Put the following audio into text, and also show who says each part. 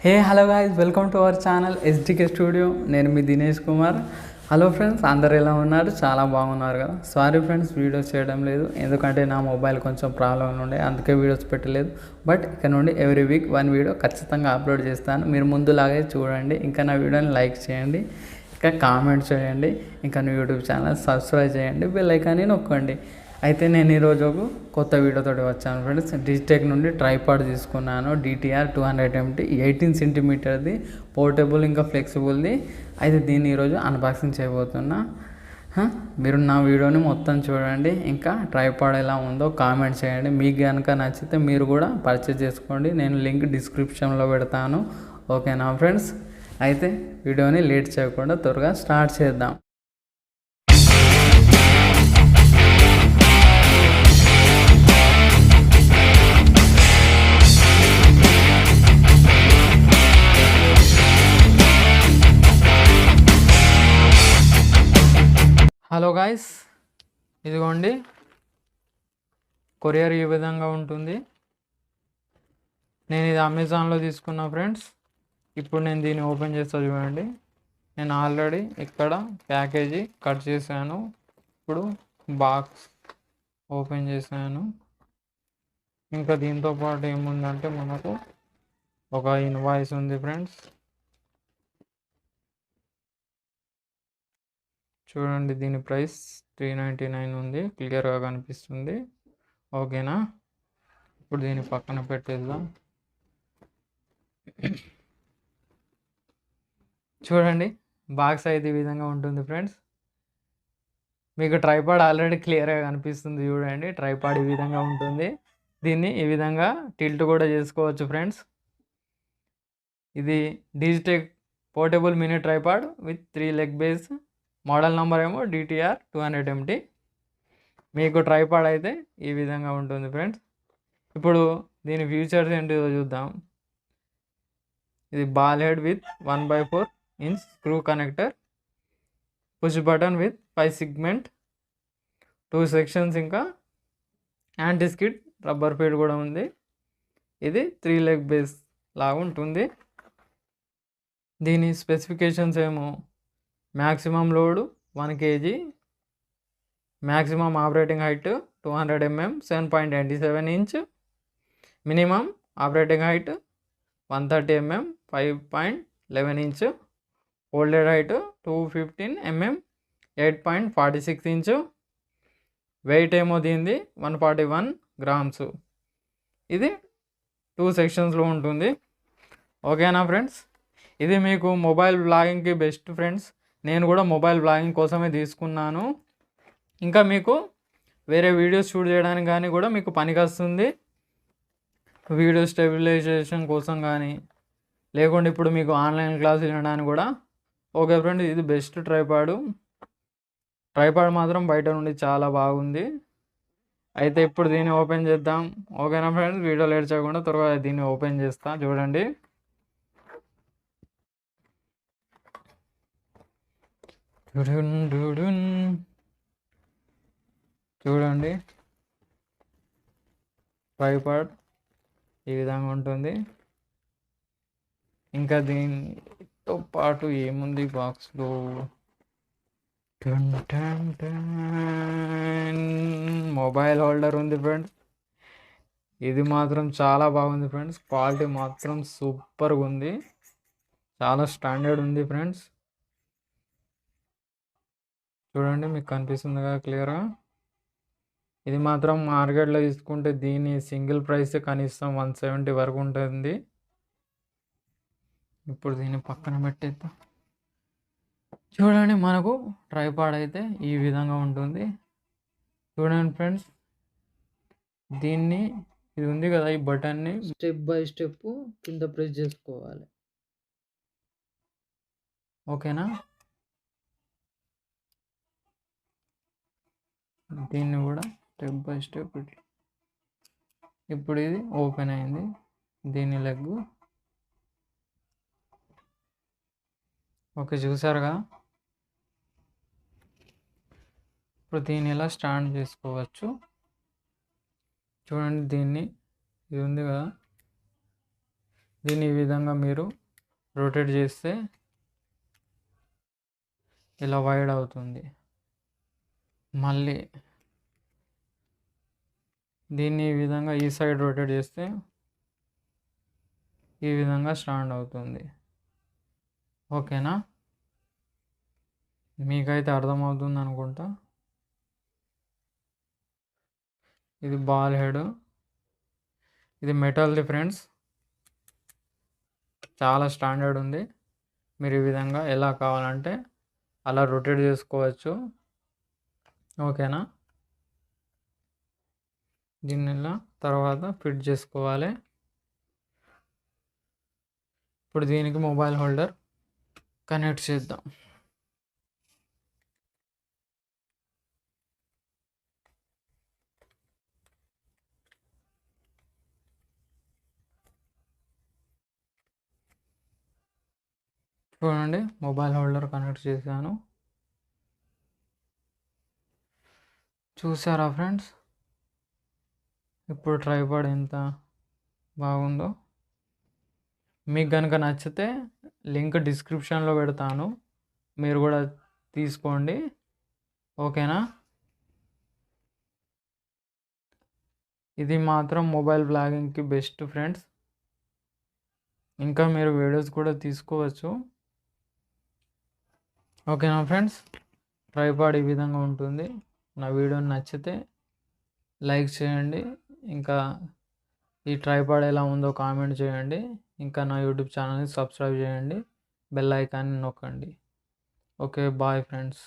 Speaker 1: Hello guys, welcome to our channel SDK studio. నేను మీ Dinesh Kumar. Hello friends, అందరు ఎలా ఉన్నారు? చాలా బాగున్నారు కదా. సారీ ఫ్రెండ్స్, వీడియోస్ చేయడం లేదు ఎందుకంటే నా మొబైల్ కొంచెం ప్రాబ్లం ఉండే, అందుకే వీడియోస్ పెట్టలేదు. బట్ ఇక్కడ నుండి ఎవ్రీ వీక్ 1 వీడియో ఖచ్చితంగా అప్లోడ్ చేస్తాను. మీరు ముందులాగే చూడండి, ఇంకా నా వీడియోని లైక్ చేయండి, ఇంకా కామెంట్ చేయండి, ఇంకా నా యూట్యూబ్ ఛానల్ సబ్స్క్రైబ్ చేయండి, బెల్ ఐకాన్ని నొక్కండి. అయితే నేను ఈరోజు కొత్త వీడియోతో వచ్చాను ఫ్రెండ్స్. డిజిటెక్ నుండి ట్రైపాడ్ తీసుకున్నాను, DTR-200MT 18 సెంటీమీటర్ది, పోర్టబుల్ ఇంకా ఫ్లెక్సిబుల్ది. అయితే దీన్ని ఈరోజు అన్బాక్సింగ్ చేయబోతున్నా. మీరు నా వీడియోని మొత్తం చూడండి, ఇంకా ట్రైపాడ్ ఎలా ఉందో కామెంట్ చేయండి. మీకు కనుక నచ్చితే మీరు కూడా పర్చేజ్ చేసుకోండి, నేను లింక్ డిస్క్రిప్షన్లో పెడతాను. ఓకేనా ఫ్రెండ్స్? అయితే వీడియోని లేట్ చేయకుండా త్వరగా స్టార్ట్ చేద్దాం. హలో గాయ్స్, ఇదిగోండి కొరియర్ ఈ విధంగా ఉంటుంది. నేను ఇది అమెజాన్లో తీసుకున్నా ఫ్రెండ్స్. ఇప్పుడు నేను దీన్ని ఓపెన్ చేస్తా చూడండి. నేను ఆల్రెడీ ఇక్కడ ప్యాకేజీ కట్ చేశాను. ఇప్పుడు బాక్స్ ఓపెన్ చేశాను. ఇంకా దీంతో పాటు ఏముందంటే మనకు ఒక ఇన్వాయిస్ ఉంది ఫ్రెండ్స్. చూడండి, దీని ప్రైస్ 399 ఉంది, క్లియర్గా కనిపిస్తుంది. ఓకేనా? ఇప్పుడు దీన్ని పక్కన పెట్టేద్దాం. చూడండి, బాక్స్ అయితే ఈ విధంగా ఉంటుంది ఫ్రెండ్స్. మీకు ట్రైపాడ్ ఆల్రెడీ క్లియర్గా కనిపిస్తుంది చూడండి. ట్రైపాడ్ ఈ విధంగా ఉంటుంది. దీన్ని ఈ విధంగా టిల్ట్ కూడా చేసుకోవచ్చు ఫ్రెండ్స్. ఇది Digitek portable mini tripod with 3 leg base. Model number ఏమో DTR-200MT. మీకు ట్రైపాడ్ అయితే ఈ విధంగా ఉంటుంది ఫ్రెండ్స్. ఇప్పుడు దీని ఫీచర్స్ ఏంటో చూద్దాం. ఇది ball head with 1/4 inch screw connector, push button with 5 segment, 2 sections, ఇంకా యాంటీ స్కిడ్ రబ్బర్ ఫీడ్ కూడా ఉంది. ఇది 3 లెగ్ బేస్ లాగా ఉంటుంది. దీని స్పెసిఫికేషన్స్ ఏమో maximum load 1 kg, maximum operating height 200 mm 7.87 inch, minimum operating height 130 mm 5.11 inch, folded height 215 mm 8.46 inch, weight ఏమో దీనిది 141 గ్రామ్స్. ఇది 2 సెక్షన్స్లో ఉంటుంది. ఓకేనా ఫ్రెండ్స్? ఇది మీకు మొబైల్ బ్లాగింగ్కి బెస్ట్ ఫ్రెండ్స్. నేను కూడా మొబైల్ బ్లాగింగ్ కోసమే తీసుకున్నాను. ఇంకా మీకు వేరే వీడియోస్ షూట్ చేయడానికి కానీ కూడా మీకు పనికి వస్తుంది. వీడియో స్టెబిలైజేషన్ కోసం కానీ, లేకుంటే ఇప్పుడు మీకు ఆన్లైన్ క్లాసులు వినడానికి కూడా. ఓకే ఫ్రెండ్స్, ఇది బెస్ట్ ట్రైపాడ్ మాత్రం బయట నుండి చాలా బాగుంది. అయితే ఇప్పుడు దీన్ని ఓపెన్ చేద్దాం. ఓకేనా ఫ్రెండ్స్? వీడియో లేట్ చేయకుండా త్వరగా దీన్ని ఓపెన్ చేస్తా. చూడండి, చూడండి ట్రైపాడ్ ఈ విధంగా ఉంటుంది. ఇంకా దీనితో పాటు ఏముంది బాక్స్లో? మొబైల్ హోల్డర్ ఉంది ఫ్రెండ్స్. ఇది మాత్రం చాలా బాగుంది ఫ్రెండ్స్. క్వాలిటీ మాత్రం సూపర్గా ఉంది, చాలా స్టాండర్డ్ ఉంది ఫ్రెండ్స్. చూడండి, మీకు కనిపిస్తుంది కదా క్లియర్గా. ఇది మాత్రం మార్కెట్లో తీసుకుంటే దీని సింగిల్ ప్రైస్ కనీసం 170 వరకు ఉంటుంది. ఇప్పుడు దీన్ని పక్కన పెట్టేద్దాం. చూడండి, మనకు ట్రైపాడ్ అయితే ఈ విధంగా ఉంటుంది. చూడండి ఫ్రెండ్స్, దీన్ని ఇది ఉంది కదా, ఈ బటన్ని స్టెప్ బై స్టెప్ కింద ప్రెస్ చేసుకోవాలి. ఓకేనా? దీన్ని కూడా స్టెప్ బై స్టెప్. ఇప్పుడు ఇది ఓపెన్ అయింది, దీని లెగ్. ఓకే, చూసారు కదా. ఇప్పుడు దీన్ని ఇలా స్టాండ్ చేసుకోవచ్చు. చూడండి, దీన్ని ఇది ఉంది కదా, దీన్ని ఈ విధంగా మీరు రొటేట్ చేస్తే ఇలా వైడ్ అవుతుంది. మళ్ళీ దీన్ని ఈ విధంగా ఈ సైడ్ రొటేట్ చేస్తే ఈ విధంగా స్టాండ్ అవుతుంది. ఓకేనా? మీకైతే అర్థమవుతుంది అనుకుంటా. ఇది బాల్ హెడ్, ఇది మెటల్ది ఫ్రెండ్స్, చాలా స్టాండర్డ్ ఉంది. మీరు ఈ విధంగా ఎలా కావాలంటే అలా రొటేట్ చేసుకోవచ్చు. ఓకేనా? దీన్ని ఇలా తర్వాత ఫిట్ చేసుకోవాలి. ఇప్పుడు దీనికి మొబైల్ హోల్డర్ కనెక్ట్ చేద్దాం. చూడండి, మొబైల్ హోల్డర్ కనెక్ట్ చేశాను. చూసారా ఫ్రెండ్స్? ఇప్పుడు ట్రైపాడ్ ఎంత బాగుందో. మీకు కనుక నచ్చితే లింక్ డిస్క్రిప్షన్లో పెడతాను, మీరు కూడా తీసుకోండి. ఓకేనా? ఇది మాత్రం మొబైల్ బ్లాగింగ్కి బెస్ట్ ఫ్రెండ్స్. ఇంకా మీరు వీడియోస్ కూడా తీసుకోవచ్చు. ఓకేనా ఫ్రెండ్స్? ట్రైపాడ్ ఈ విధంగా ఉంటుంది. నా వీడియో నచ్చితే లైక్ చేయండి. ఇంకా ఈ ట్రైపాడ్ ఎలా ఉందో కామెంట్ చేయండి. ఇంకా నా యూట్యూబ్ ఛానల్ని సబ్స్క్రైబ్ చేయండి, బెల్ ఐకాన్ని నొక్కండి. Okay, bye friends.